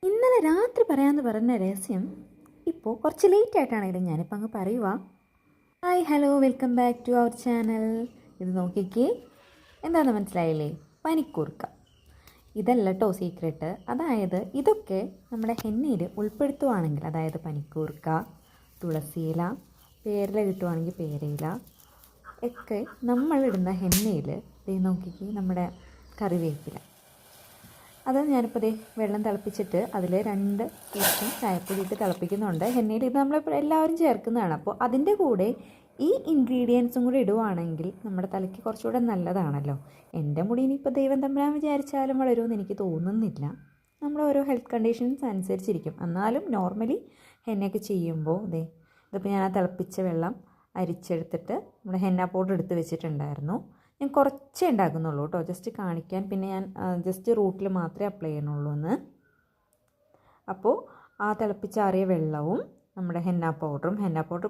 ഇന്നലെ രാത്രി പറയാമെന്ന് പറഞ്ഞ രഹസ്യം ഇപ്പോൾ കുറച്ച് ലേറ്റ് ആയിട്ടാണെങ്കിലും ഞാനിപ്പോൾ അങ്ങ് പറയുക. Hi hello welcome back to our channel. ഇത് നോക്കിക്കേ, എന്താണെന്ന് മനസ്സിലായില്ലേ? പനിക്കൂർക്ക. ഇതല്ല കേട്ടോ സീക്രട്ട്. അതായത് ഇതൊക്കെ നമ്മുടെ ഹെന്നയിൽ ഉൾപ്പെടുത്തുവാണെങ്കിൽ, അതായത് പനിക്കൂർക്ക, തുളസിയില, പേരില കിട്ടുവാണെങ്കിൽ പേരയില ഒക്കെ നമ്മളിടുന്ന ഹെന്നയിൽ നോക്കിക്കേ, നമ്മുടെ കറിവേപ്പില, അത് ഞാനിപ്പോൾ വെള്ളം തിളപ്പിച്ചിട്ട് അതിൽ 2 ടീസ്പൂൺ ചായപ്പൊടി ഇട്ട് തിളപ്പിക്കുന്നുണ്ട്. ഹെന്നയിൽ ഇത് നമ്മൾ എല്ലാവരും ചേർക്കുന്നതാണ്. അപ്പോൾ അതിൻ്റെ കൂടെ ഈ ഇൻഗ്രീഡിയൻസും കൂടി ഇടുവാണെങ്കിൽ നമ്മുടെ തലയ്ക്ക് കുറച്ചുകൂടെ നല്ലതാണല്ലോ. എൻ്റെ മുടി ഇനിയിപ്പോൾ ദൈവം തമ്പുരാൻ വിചാരിച്ചാലും വളരുമെന്ന് എനിക്ക് തോന്നുന്നില്ല. നമ്മൾ ഓരോ ഹെൽത്ത് കണ്ടീഷൻസ് അനുസരിച്ചിരിക്കും. എന്നാലും നോർമലി ഹെന്നയൊക്കെ ചെയ്യുമ്പോൾ ഇതിപ്പോൾ ഞാൻ ആ തിളപ്പിച്ച വെള്ളം അരിച്ചെടുത്തിട്ട് നമ്മുടെ ഹെന്ന പൗഡർ എടുത്ത് വെച്ചിട്ടുണ്ടായിരുന്നു. ഞാൻ കുറച്ചേ ഉണ്ടാക്കുന്നുള്ളൂ കേട്ടോ, ജസ്റ്റ് കാണിക്കാൻ. പിന്നെ ഞാൻ ജസ്റ്റ് റൂട്ടിൽ മാത്രമേ അപ്ലൈ ചെയ്യണുള്ളൂ എന്ന്. അപ്പോൾ ആ തിളപ്പിച്ചാറിയ വെള്ളവും നമ്മുടെ ഹെന്ന പൗഡർ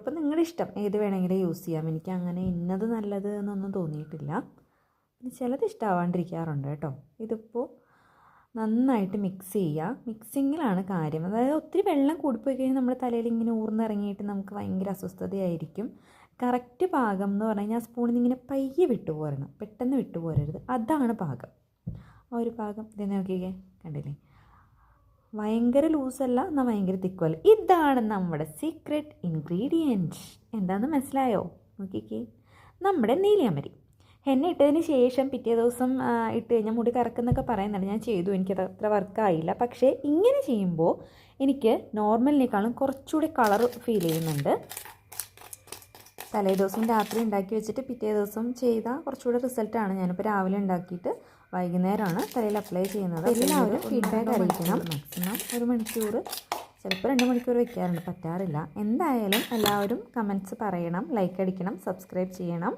ഇപ്പം നിങ്ങളുടെ ഇഷ്ടം ഏത് വേണമെങ്കിലും യൂസ് ചെയ്യാം. എനിക്ക് അങ്ങനെ ഇന്നത് നല്ലത് എന്നൊന്നും തോന്നിയിട്ടില്ല. ചിലത് ഇഷ്ടമാവാണ്ടിരിക്കാറുണ്ട് കേട്ടോ. ഇതിപ്പോൾ നന്നായിട്ട് മിക്സ് ചെയ്യുക. മിക്സിങ്ങിലാണ് കാര്യം. അതായത് ഒത്തിരി വെള്ളം കൂടിപ്പോയി കഴിഞ്ഞാൽ നമ്മുടെ തലയിൽ ഇങ്ങനെ ഊർന്നിറങ്ങിയിട്ട് നമുക്ക് ഭയങ്കര അസ്വസ്ഥതയായിരിക്കും. കറക്റ്റ് പാകം എന്ന് പറഞ്ഞു കഴിഞ്ഞാൽ സ്പൂണിൽ നിന്ന് ഇങ്ങനെ പയ്യെ വിട്ടുപോരണം, പെട്ടെന്ന് വിട്ടുപോരരുത്. അതാണ് പാകം. ആ ഒരു പാകം ഇത് നോക്കിക്കേ, കണ്ടില്ലേ? ഭയങ്കര ലൂസല്ല, എന്നാൽ ഭയങ്കര തിക്കുമല്ല. ഇതാണ് നമ്മുടെ സീക്രട്ട് ഇൻഗ്രീഡിയൻറ്റ്. എന്താണെന്ന് മനസ്സിലായോ? നോക്കിക്കേ, നമ്മുടെ നീലിയാമരി. ഹെന്ന ഇട്ടതിന് ശേഷം പിറ്റേ ദിവസം ഇട്ട് കഴിഞ്ഞാൽ മുടി കറക്കുന്നൊക്കെ പറയുന്നുണ്ട്. ഞാൻ ചെയ്തു, എനിക്കത് അത്ര വർക്കായില്ല. പക്ഷേ ഇങ്ങനെ ചെയ്യുമ്പോൾ എനിക്ക് നോർമലിനേക്കാളും കുറച്ചുകൂടി കളർ ഫീൽ ചെയ്യുന്നുണ്ട്. തലേ ദിവസം രാത്രി ഉണ്ടാക്കി വെച്ചിട്ട് പിറ്റേ ദിവസം ചെയ്താൽ കുറച്ചുകൂടി റിസൾട്ടാണ്. ഞാനിപ്പോൾ രാവിലെ ഉണ്ടാക്കിയിട്ട് വൈകുന്നേരമാണ് തലയിൽ അപ്ലൈ ചെയ്യുന്നത്. എല്ലാവരും ഫീഡ്ബാക്ക് അറിയിക്കണം. മാക്സിമം 1 മണിക്കൂർ, ചിലപ്പോൾ 2 മണിക്കൂർ വയ്ക്കാറുണ്ട്, പറ്റാറില്ല. എന്തായാലും എല്ലാവരും കമൻറ്റ്സ് പറയണം, ലൈക്ക് അടിക്കണം, സബ്സ്ക്രൈബ് ചെയ്യണം.